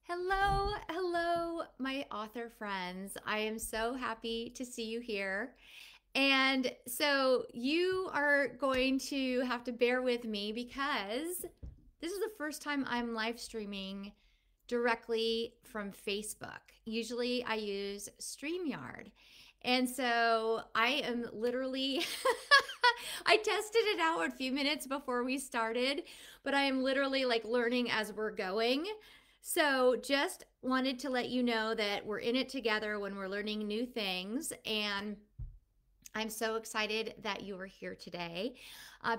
Hello, my author friends. I am so happy to see you here. And so you are going to have to bear with me because this is the first time I'm live streaming directly from Facebook. Usually I use StreamYard. And so I am literally, I tested it out a few minutes before we started, but I am literally like learning as we're going. So just wanted to let you know that we're in it together when we're learning new things. And I'm so excited that you are here today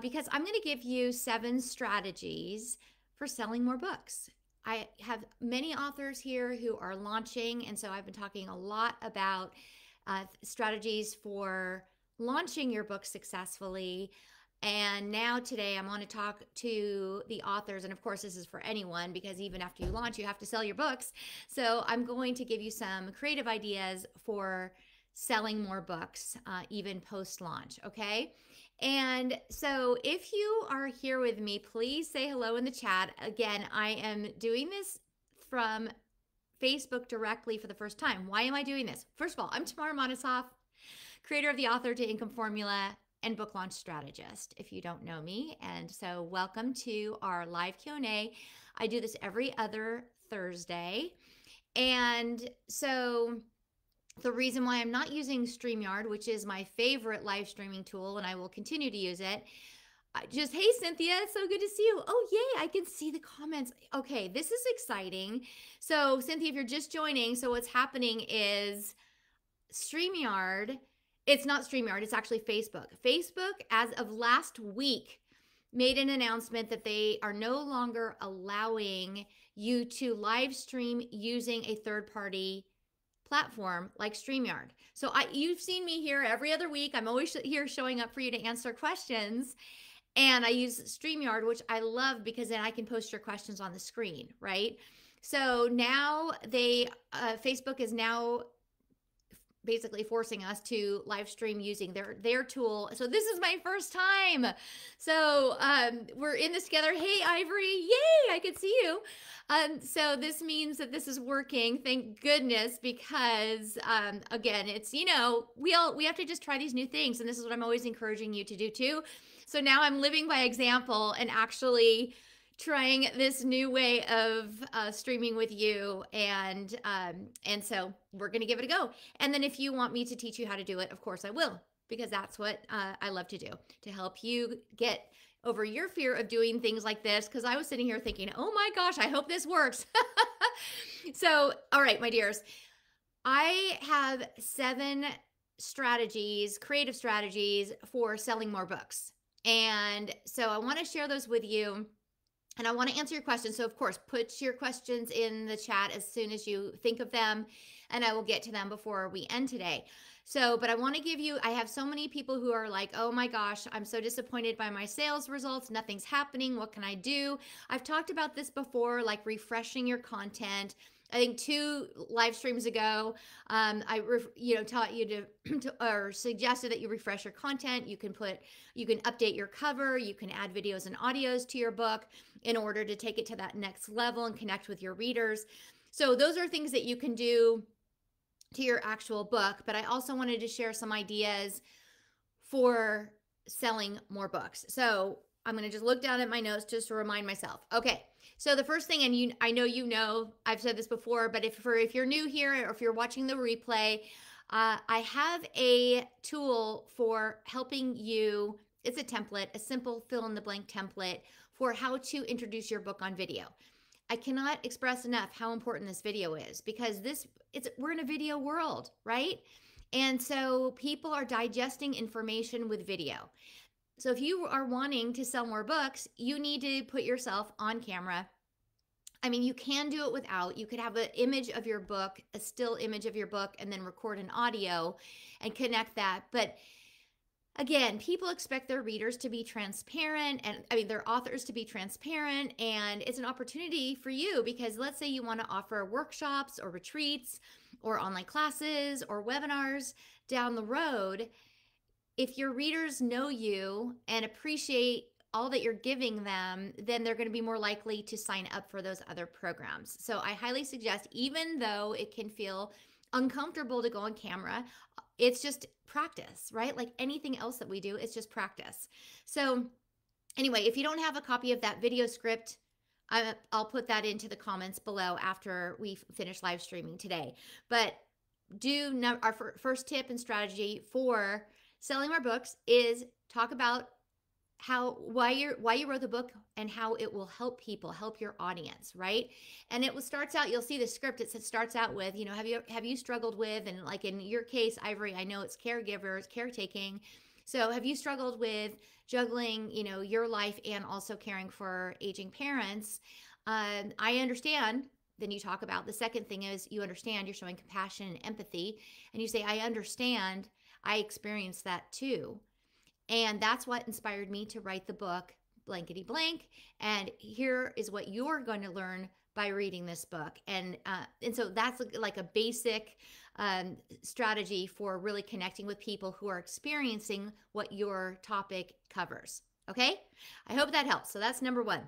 because I'm going to give you 7 strategies for selling more books. I have many authors here who are launching, and so I've been talking a lot about strategies for launching your book successfully. And now today, I want to talk to the authors. And of course, this is for anyone because even after you launch, you have to sell your books. So I'm going to give you some creative ideas for selling more books, even post launch. Okay. And so if you are here with me, please say hello in the chat. Again, I am doing this from Facebook directly for the first time. Why am I doing this? First of all, I'm Tamara Monosoff, creator of the Author to Income Formula and book launch strategist, if you don't know me. And so welcome to our live Q&A. I do this every other Thursday. And so the reason why I'm not using StreamYard, which is my favorite live streaming tool, and I will continue to use it, hey, Cynthia, it's so good to see you. Oh, yay, I can see the comments. Okay, this is exciting. So, Cynthia, if you're just joining, so what's happening is StreamYard, it's not StreamYard, it's actually Facebook. Facebook, as of last week, made an announcement that they are no longer allowing you to live stream using a third-party platform like StreamYard. So you've seen me here every other week. I'm always here showing up for you to answer questions. And I use StreamYard, which I love because then I can post your questions on the screen, right? So now Facebook is now basically forcing us to live stream using their tool. So this is my first time. So we're in this together. Hey, Ivory, yay, I can see you. So this means that this is working. Thank goodness, because again, it's, we have to just try these new things. And this is what I'm always encouraging you to do too. So now I'm living by example and actually trying this new way of streaming with you, and so we're gonna give it a go. And then if you want me to teach you how to do it, of course I will, because that's what I love to do, to help you get over your fear of doing things like this, because I was sitting here thinking, oh my gosh, I hope this works. So, all right, my dears, I have 7 strategies, creative strategies for selling more books. And so I want to share those with you. And I want to answer your questions. So, of course, put your questions in the chat as soon as you think of them, and I will get to them before we end today. So, but I want to give you, I have so many people who are like, oh my gosh, I'm so disappointed by my sales results. Nothing's happening. What can I do? I've talked about this before, like refreshing your content. I think 2 live streams ago, I taught you to or suggested that you refresh your content. You can update your cover. You can add videos and audios to your book in order to take it to that next level and connect with your readers. So those are things that you can do to your actual book. But I also wanted to share some ideas for selling more books. So I'm going to just look down at my notes just to remind myself. Okay. So the first thing, and I know, I've said this before, but if you're new here or if you're watching the replay, I have a tool for helping you. It's a template, a simple fill-in-the-blank template for how to introduce your book on video. I cannot express enough how important this video is, because we're in a video world, right? And so people are digesting information with video. So if you are wanting to sell more books, you need to put yourself on camera. I mean, you can do it without. You could have an image of your book, a still image of your book, and then record an audio and connect that. But again, people expect their readers to be transparent, and their authors to be transparent. And it's an opportunity for you, because let's say you want to offer workshops or retreats or online classes or webinars down the road. If your readers know you and appreciate all that you're giving them, then they're going to be more likely to sign up for those other programs. So I highly suggest, even though it can feel uncomfortable to go on camera, it's just practice, right? Like anything else that we do, it's just practice. So anyway, if you don't have a copy of that video script, I'll put that into the comments below after we finish live streaming today. But our first tip and strategy for selling more books is talk about why you wrote the book and how it will help people, help your audience, right? And starts out, you'll see the script, it starts out with, have you struggled with, and like in your case, Ivory, I know it's caregivers, caretaking. So have you struggled with juggling, your life and also caring for aging parents? I understand. Then you talk about the second thing is you understand, you're showing compassion and empathy, and you say, I understand, I experienced that too. And that's what inspired me to write the book, blankety blank. And here is what you're going to learn by reading this book. And so that's like a basic strategy for really connecting with people who are experiencing what your topic covers. Okay? I hope that helps. So that's number one.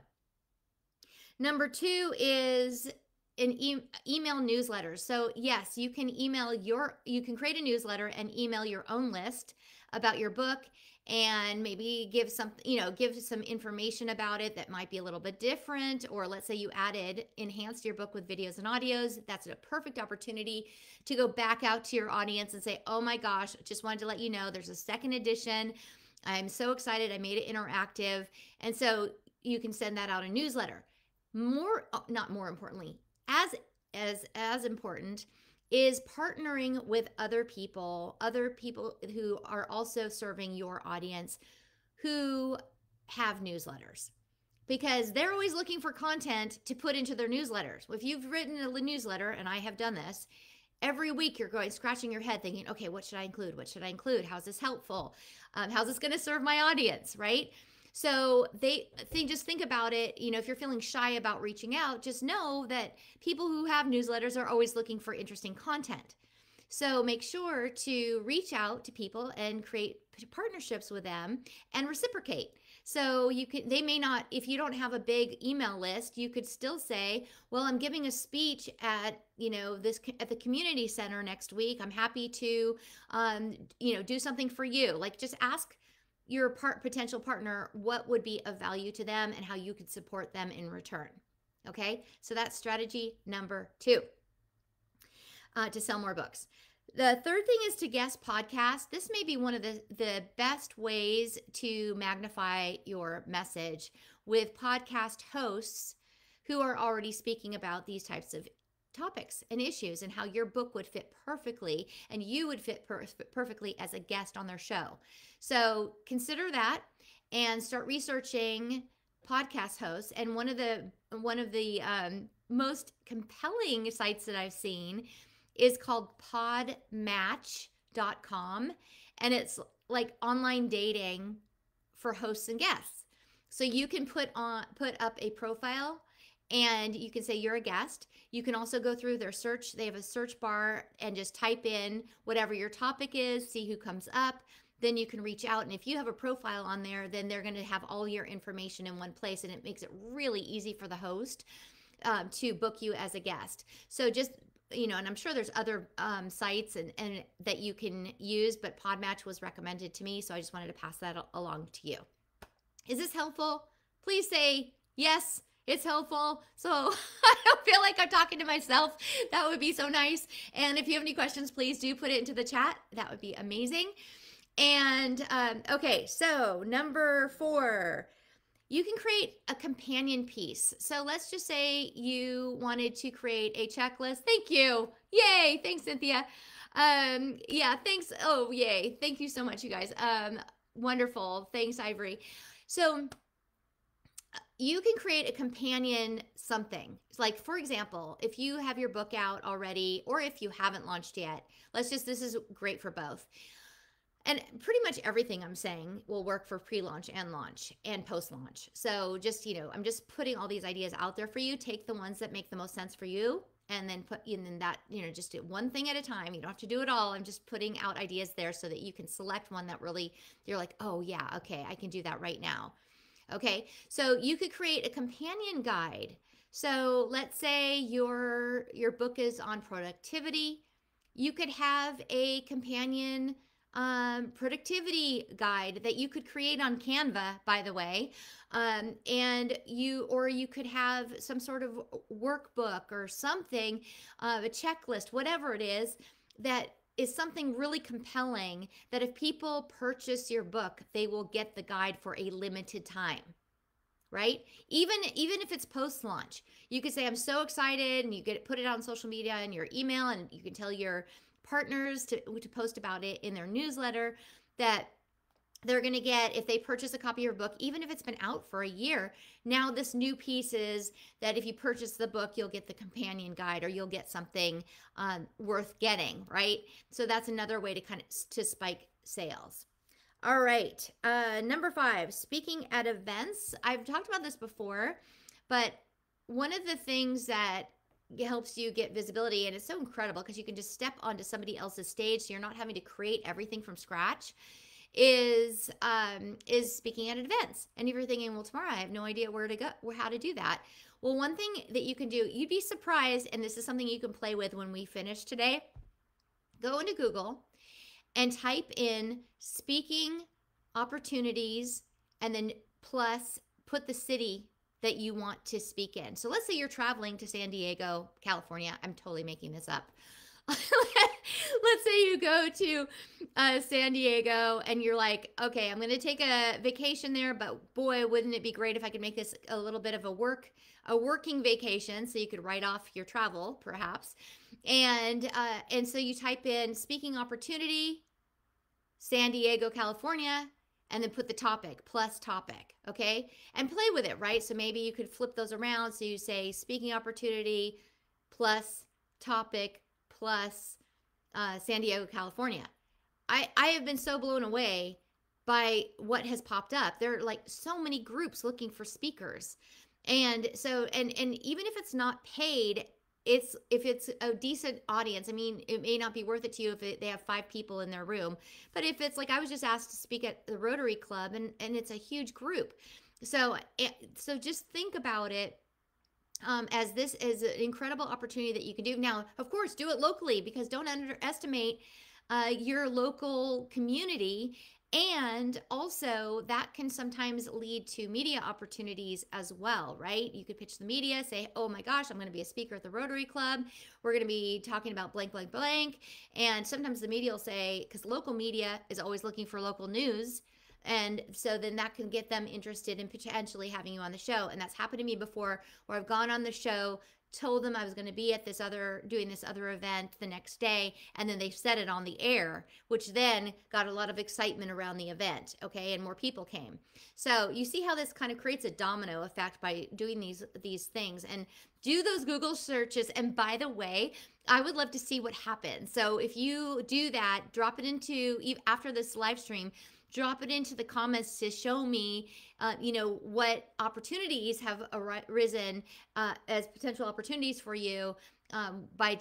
Number two is an email newsletters. So yes, you can create a newsletter and email your own list about your book, and maybe give some information about it that might be a little bit different. Or let's say you enhanced your book with videos and audios. That's a perfect opportunity to go back out to your audience and say, oh my gosh, just wanted to let you know there's a second edition. I'm so excited. I made it interactive. And so you can send that out a newsletter. Not more importantly, as important is partnering with other people who are also serving your audience who have newsletters, because they're always looking for content to put into their newsletters. If you've written a newsletter, and I have done this, every week you're scratching your head thinking, okay, what should I include? What should I include? How's this helpful? How's this going to serve my audience, right? So just think about it. If you're feeling shy about reaching out, just know that people who have newsletters are always looking for interesting content. So make sure to reach out to people and create partnerships with them and reciprocate. So they may not, if you don't have a big email list, you could still say, well, I'm giving a speech at the community center next week. I'm happy to do something for you. Like, just ask your potential partner what would be of value to them and how you could support them in return. Okay, so that's strategy number two, to sell more books. The third thing is to guest podcast. This may be one of the best ways to magnify your message with podcast hosts who are already speaking about these types of topics and issues, and how your book would fit perfectly, and you would fit perfectly as a guest on their show. So consider that and start researching podcast hosts. And one of the most compelling sites that I've seen is called podmatch.com, and it's like online dating for hosts and guests. So you can put up a profile, and you can say you're a guest. You can also go through their search. They have a search bar, and just type in whatever your topic is, see who comes up. Then you can reach out. And if you have a profile on there, then they're going to have all your information in one place. And it makes it really easy for the host to book you as a guest. So just, and I'm sure there's other sites and that you can use, but Podmatch was recommended to me. So I just wanted to pass that along to you. Is this helpful? Please say yes. It's helpful. So I don't feel like I'm talking to myself. That would be so nice. And if you have any questions, please do put it into the chat. That would be amazing. And okay, so number 4, you can create a companion piece. So let's just say you wanted to create a checklist. Thank you. Yay. Thanks, Cynthia. Yeah, thanks. Oh, yay. Thank you so much, you guys. Wonderful. Thanks, Ivory. So you can create a companion something. Like, for example, if you have your book out already, or if you haven't launched yet, this is great for both. And pretty much everything I'm saying will work for pre-launch and launch and post-launch. So just, I'm just putting all these ideas out there for you. Take the ones that make the most sense for you, and then put in that, just do one thing at a time. You don't have to do it all. I'm just putting out ideas there so that you can select one that really, you're like, oh yeah, okay, I can do that right now. Okay, so you could create a companion guide. So let's say your book is on productivity. You could have a companion productivity guide that you could create on Canva, by the way, or you could have some sort of workbook or something, a checklist, whatever it is that is something really compelling that if people purchase your book, they will get the guide for a limited time, right? Even if it's post launch, you could say I'm so excited, and you get put it on social media and your email, and you can tell your partners to post about it in their newsletter, that they're going to get, if they purchase a copy of your book, even if it's been out for a year, now this new piece is that if you purchase the book, you'll get the companion guide, or you'll get something worth getting, right? So that's another way to kind of to spike sales. All right, number 5, speaking at events. I've talked about this before, but one of the things that helps you get visibility, and it's so incredible because you can just step onto somebody else's stage, so you're not having to create everything from scratch, is speaking at events. And if you're thinking, well, Tamara, I have no idea where to go, how to do that. Well, one thing that you can do, you'd be surprised, and this is something you can play with when we finish today. Go into Google and type in speaking opportunities, and then plus put the city that you want to speak in. So let's say you're traveling to San Diego, California. I'm totally making this up. Let's say you go to San Diego and you're like, okay, I'm going to take a vacation there, but boy, wouldn't it be great if I could make this a little bit of a working vacation, so you could write off your travel perhaps. And so you type in speaking opportunity, San Diego, California, and then put the topic plus topic, okay? And play with it, right? So maybe you could flip those around. So you say speaking opportunity plus topic plus San Diego, California. I have been so blown away by what has popped up. There are like so many groups looking for speakers. And so, and even if it's not paid, if it's a decent audience, I mean, it may not be worth it to you if they have 5 people in their room. But if it's like, I was just asked to speak at the Rotary Club, and it's a huge group. So just think about it as this is an incredible opportunity that you can do. Now, of course, do it locally, because don't underestimate your local community. And also that can sometimes lead to media opportunities as well, right? You could pitch the media, say, oh my gosh, I'm going to be a speaker at the Rotary Club. We're going to be talking about blank, blank, blank. And sometimes the media will say, because local media is always looking for local news, and so then that can get them interested in potentially having you on the show. And that's happened to me before, where I've gone on the show, told them I was going to be at doing this other event the next day, and then they said it on the air, which then got a lot of excitement around the event, okay, and more people came. So you see how this kind of creates a domino effect by doing these things. And do those Google searches. And by the way, I would love to see what happens. So if you do that, drop it into, after this live stream, drop it into the comments to show me, what opportunities have arisen as potential opportunities for you by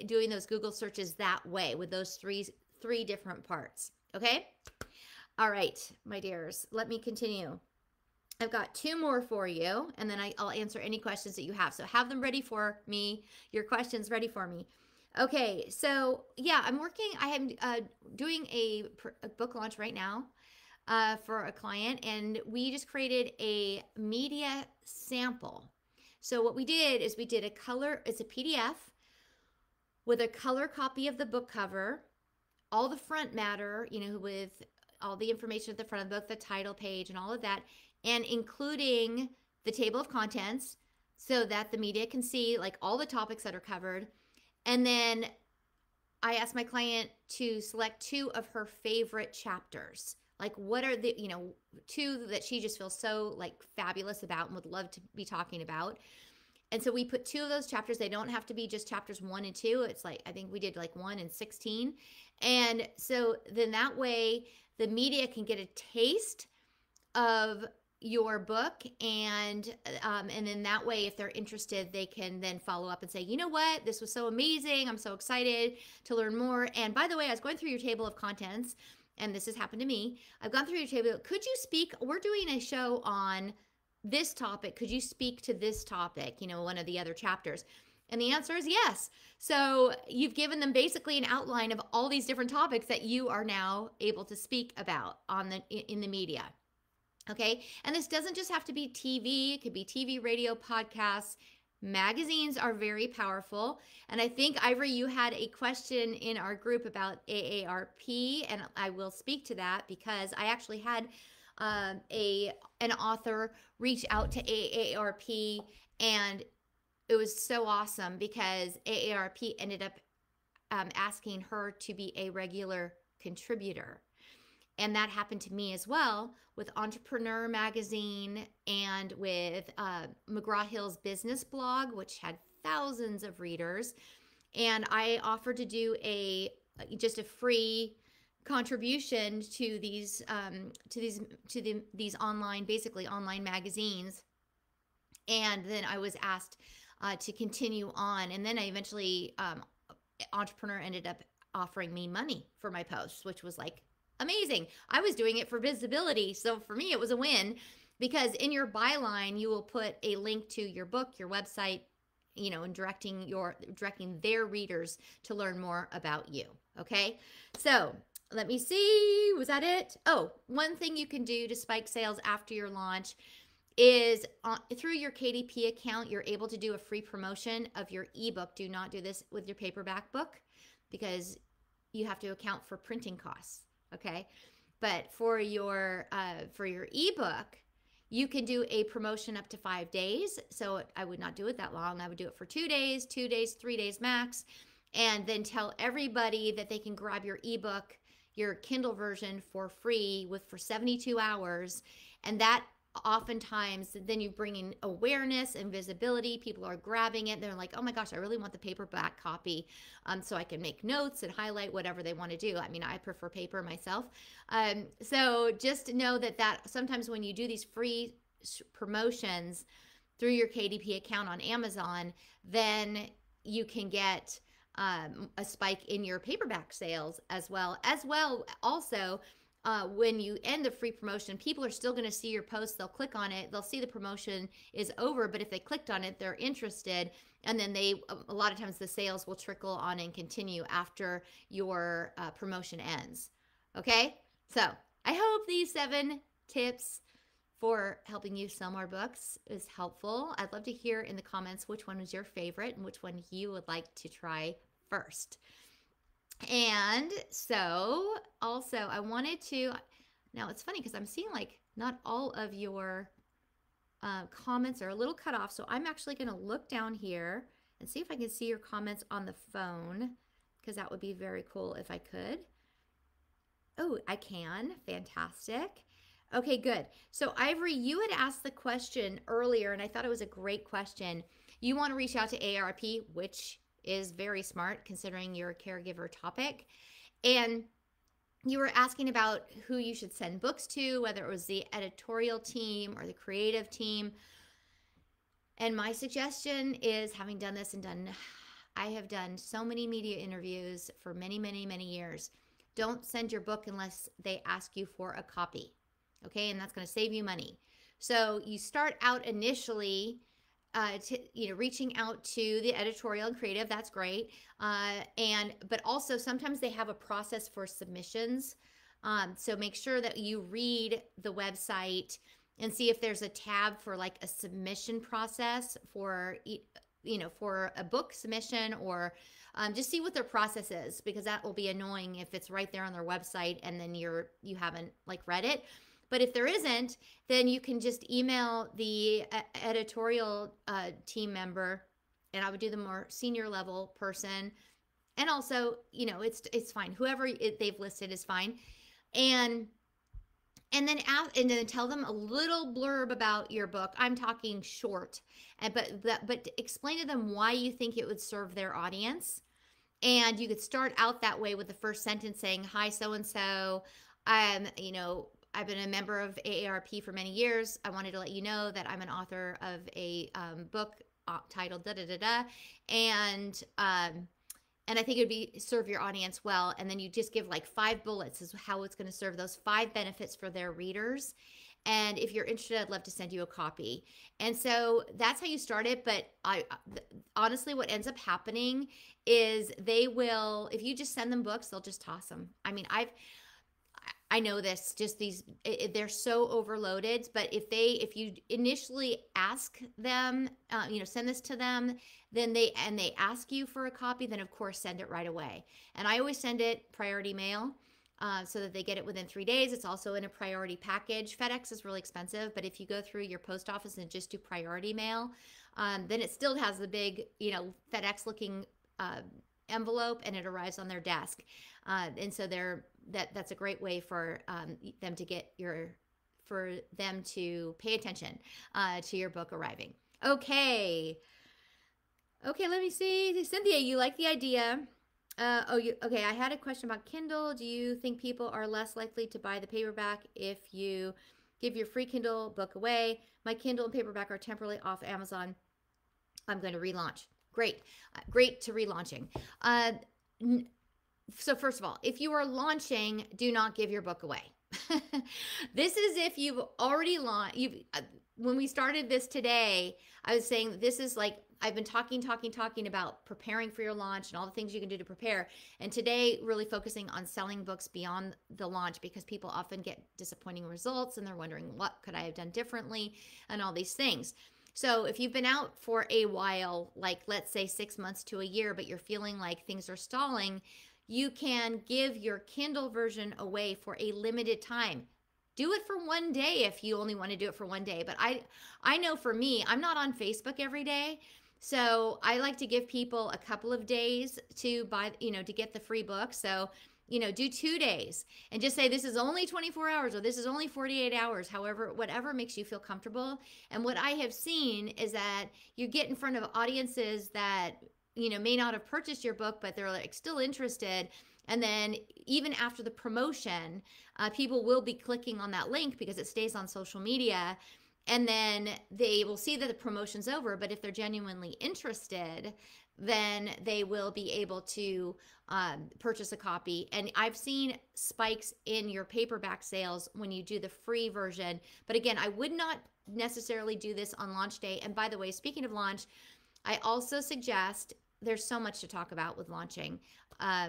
doing those Google searches that way with those three different parts. Okay. All right, my dears, let me continue. I've got 2 more for you, and then I'll answer any questions that you have. So have them ready for me, your questions ready for me. Okay, so yeah, I am doing a book launch right now for a client, and we just created a media sample. So what we did is we did it's a PDF with a color copy of the book cover, all the front matter, with all the information at the front of the book, the title page and all of that, and including the table of contents so that the media can see like all the topics that are covered. And then I asked my client to select 2 of her favorite chapters. Like, what are the, 2 that she just feels so like fabulous about and would love to be talking about. And so we put 2 of those chapters. They don't have to be just chapters 1 and 2. It's like, I think we did like 1 and 16. And so then that way the media can get a taste of your book, and then that way, if they're interested, they can then follow up and say, you know what, this was so amazing, I'm so excited to learn more. And by the way, I was going through your table of contents, and this has happened to me, I've gone through your table. Could you speak? We're doing a show on this topic. Could you speak to this topic? One of the other chapters. And the answer is yes. So you've given them basically an outline of all these different topics that you are now able to speak about in the media. Okay. And this doesn't just have to be TV. It could be TV, radio, podcasts. Magazines are very powerful. And I think, Ivory, you had a question in our group about AARP, and I will speak to that because I actually had an author reach out to AARP, and it was so awesome because AARP ended up asking her to be a regular contributor. And that happened to me as well with Entrepreneur Magazine and with McGraw-Hill's business blog, which had thousands of readers. And I offered to do just a free contribution to these online, basically online magazines. And then I was asked to continue on. And then I eventually, Entrepreneur ended up offering me money for my posts, which was like amazing. I was doing it for visibility. So for me, it was a win because in your byline, you will put a link to your book, your website, and directing their readers to learn more about you. Okay. So let me see. Was that it? Oh, one thing you can do to spike sales after your launch is through your KDP account, you're able to do a free promotion of your ebook. Do not do this with your paperback book because you have to account for printing costs. Okay. But for your ebook, you can do a promotion up to 5 days. So I would not do it that long. I would do it for 2 days, 3 days max, and then tell everybody that they can grab your ebook, your Kindle version for free for 72 hours. And that oftentimes then you bring in awareness and visibility. People are grabbing it. They're like, oh my gosh, I really want the paperback copy, so I can make notes and highlight whatever they want to do. I mean, I prefer paper myself. So just know that sometimes when you do these free promotions through your KDP account on Amazon, then you can get a spike in your paperback sales as well. Also, when you end the free promotion, people are still going to see your post. They'll click on it. They'll see the promotion is over, but if they clicked on it, they're interested. And then a lot of times the sales will trickle on and continue after your promotion ends. Okay. So I hope these 7 tips for helping you sell more books is helpful. I'd love to hear in the comments which one was your favorite and which one you would like to try first. And so also I wanted to, now it's funny because I'm seeing like not all of your comments are a little cut off. So I'm actually going to look down here and see if I can see your comments on the phone, because that would be very cool if I could. Oh, I can. Fantastic. Okay, good. So Ivory, you had asked the question earlier and I thought it was a great question. You want to reach out to AARP, which is very smart considering your caregiver topic. And you were asking about who you should send books to, whether it was the editorial team or the creative team. And my suggestion is, having done this I have done so many media interviews for many, many, many years. Don't send your book unless they ask you for a copy. Okay. And that's going to save you money. So you start out initially reaching out to the editorial and creative. That's great. But also sometimes they have a process for submissions. So make sure that you read the website and see if there's a tab for like a submission process for a book submission, or just see what their process is, because that will be annoying if it's right there on their website and then you haven't like read it. But if there isn't, then you can just email the editorial team member, and I would do the more senior level person. And also, it's fine. Whoever they've listed is fine. And then tell them a little blurb about your book. I'm talking short, but explain to them why you think it would serve their audience. And you could start out that way with the first sentence saying, "Hi, so and so. I've been a member of AARP for many years. I wanted to let you know that I'm an author of a book titled da da da da, and And I think it would be serve your audience well. And then you just give like 5 bullets is how it's going to serve those 5 benefits for their readers. And if you're interested, I'd love to send you a copy. And so that's how you start it. But I honestly, what ends up happening is they will, if you just send them books, they'll just toss them. I mean, I know this, just these, they're so overloaded, but if you initially ask them, send this to them, then they ask you for a copy, then of course send it right away. And I always send it priority mail. So that they get it within 3 days. It's also in a priority package. FedEx is really expensive, but if you go through your post office and just do priority mail, then it still has the big, FedEx looking envelope, and it arrives on their desk. And so that's a great way for them to pay attention to your book arriving. Okay, let me see. Cynthia, you like the idea. Okay, I had a question about Kindle. Do you think people are less likely to buy the paperback if you give your free Kindle book away? My Kindle and paperback are temporarily off Amazon. I'm going to relaunch. Great to relaunching. So first of all, if you are launching, do not give your book away. This is if you've already launched. When we started this today, I was saying that this is like, I've been talking about preparing for your launch and all the things you can do to prepare. And today, really focusing on selling books beyond the launch, because people often get disappointing results and they're wondering, what could I have done differently, and all these things. So if you've been out for a while, like let's say 6 months to a year, but you're feeling like things are stalling, you can give your Kindle version away for a limited time. Do it for 1 day if you only want to do it for 1 day. But I know for me, I'm not on Facebook every day. So I like to give people a couple of days to buy, to get the free book. So, do 2 days and just say, this is only 24 hours or this is only 48 hours, however, whatever makes you feel comfortable. And what I have seen is that you get in front of audiences that, may not have purchased your book, but they're like still interested. And then even after the promotion, people will be clicking on that link because it stays on social media. And then they will see that the promotion's over. But if they're genuinely interested, then they will be able to purchase a copy. And I've seen spikes in your paperback sales when you do the free version. But again, I would not necessarily do this on launch day. And by the way, speaking of launch, I also suggest, there's so much to talk about with launching.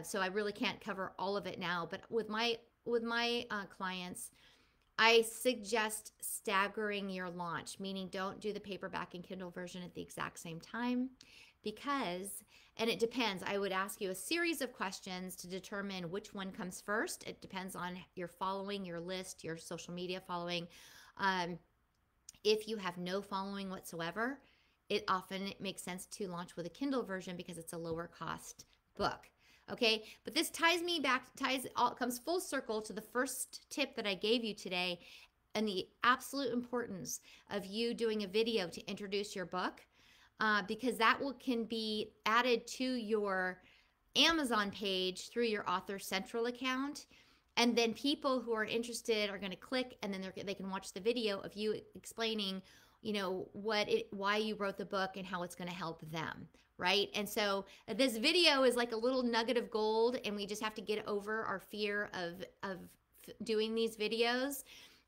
So I really can't cover all of it now. But with my clients, I suggest staggering your launch, meaning don't do the paperback and Kindle version at the exact same time, because, and it depends, I would ask you a series of questions to determine which one comes first. It depends on your following, your list, your social media following. If you have no following whatsoever, it often makes sense to launch with a Kindle version because it's a lower cost book. Okay, but this comes full circle to the first tip that I gave you today, and the absolute importance of you doing a video to introduce your book, because that can be added to your Amazon page through your Author Central account. And then people who are interested are going to click, and then they can watch the video of you explaining, why you wrote the book and how it's going to help them. Right? And so this video is like a little nugget of gold, and we just have to get over our fear of doing these videos.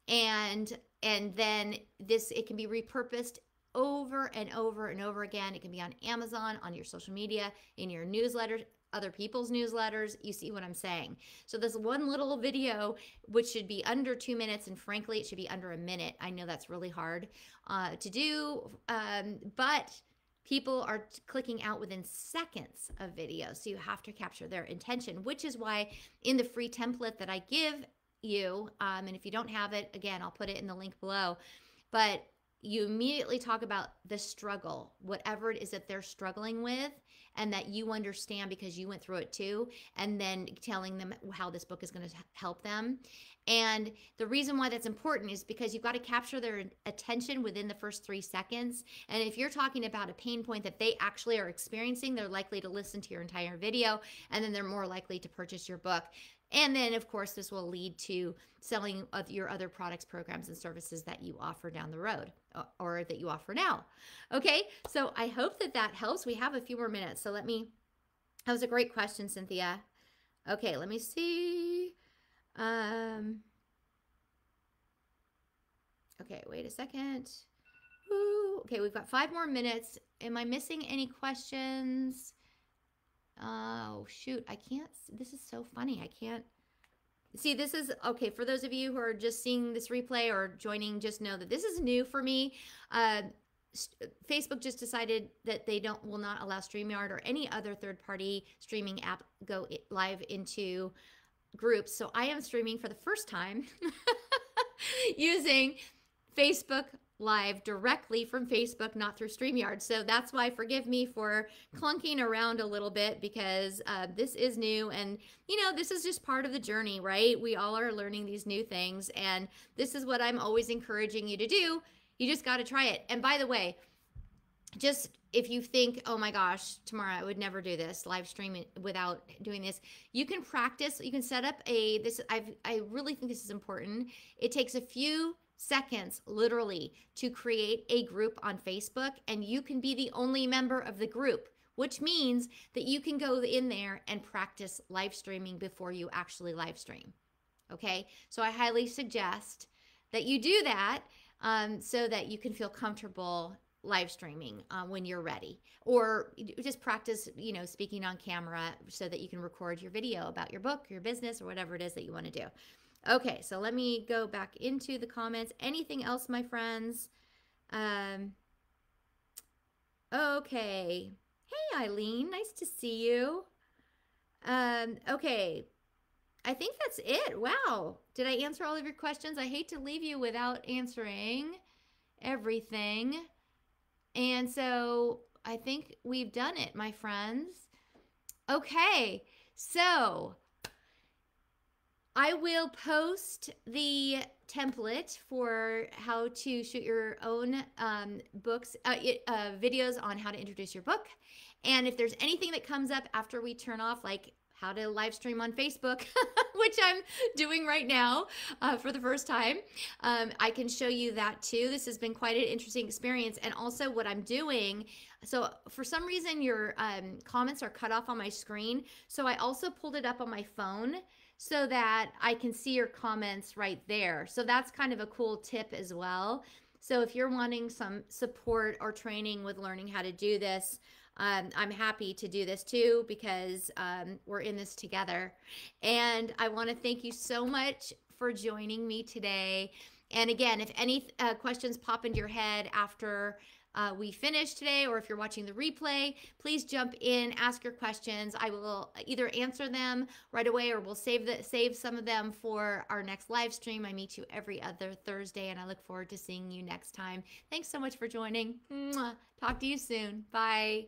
And then it can be repurposed over and over and over again. It can be on Amazon, on your social media, in your newsletters, other people's newsletters. You see what I'm saying? So this one little video, which should be under 2 minutes, and frankly, it should be under a minute. I know that's really hard to do, but people are clicking out within seconds of video. So you have to capture their intention, which is why in the free template that I give you, and if you don't have it, again, I'll put it in the link below, but you immediately talk about the struggle, whatever it is that they're struggling with, and that you understand because you went through it too, and then telling them how this book is going to help them. And the reason why that's important is because you've got to capture their attention within the first 3 seconds. And if you're talking about a pain point that they actually are experiencing, they're likely to listen to your entire video, and then they're more likely to purchase your book. And then, of course, this will lead to selling of your other products, programs, and services that you offer down the road, or that you offer now. Okay, so I hope that helps. We have a few more minutes, so let me That was a great question, Cynthia. Okay, let me see. Um, okay, wait a second. Ooh, okay, we've got 5 more minutes. Am I missing any questions? Oh, shoot. I can't. This is so funny. I can't. See, this is okay for those of you who are just seeing this replay or joining. Just know that this is new for me. Uh, Facebook just decided that they will not allow StreamYard or any other third-party streaming app go live into groups. So I am streaming for the first time using Facebook Live directly from Facebook, not through StreamYard. So that's why forgive me for clunking around a little bit because this is new. And, this is just part of the journey, right? We all are learning these new things. And this is what I'm always encouraging you to do. You just got to try it. And by the way, just if you think, oh my gosh, Tamara, I would never do this live stream without doing this, you can practice. You can set up I really think this is important. It takes a few seconds literally to create a group on Facebook, and you can be the only member of the group, which means that you can go in there and practice live streaming before you actually live stream. Okay, so I highly suggest that you do that so that you can feel comfortable live streaming when you're ready, or just practice, speaking on camera so that you can record your video about your book, your business, or whatever it is that you want to do. Okay, so let me go back into the comments. Anything else, my friends? Okay. Hey, Eileen, nice to see you. Okay, I think that's it. Wow. Did I answer all of your questions? I hate to leave you without answering everything. And so I think we've done it, my friends. Okay, so I will post the template for how to shoot your own videos on how to introduce your book. And if there's anything that comes up after we turn off, like how to live stream on Facebook, which I'm doing right now for the first time, I can show you that too. This has been quite an interesting experience. And also what I'm doing, so for some reason your comments are cut off on my screen. So I also pulled it up on my phone so that I can see your comments right there. So that's kind of a cool tip as well. So if you're wanting some support or training with learning how to do this, I'm happy to do this too because we're in this together. And I want to thank you so much for joining me today. And again, if any questions pop into your head after we finish today, or if you're watching the replay, please jump in, ask your questions. I will either answer them right away, or we'll save some of them for our next live stream. I meet you every other Thursday, and I look forward to seeing you next time. Thanks so much for joining. Mwah. Talk to you soon. Bye.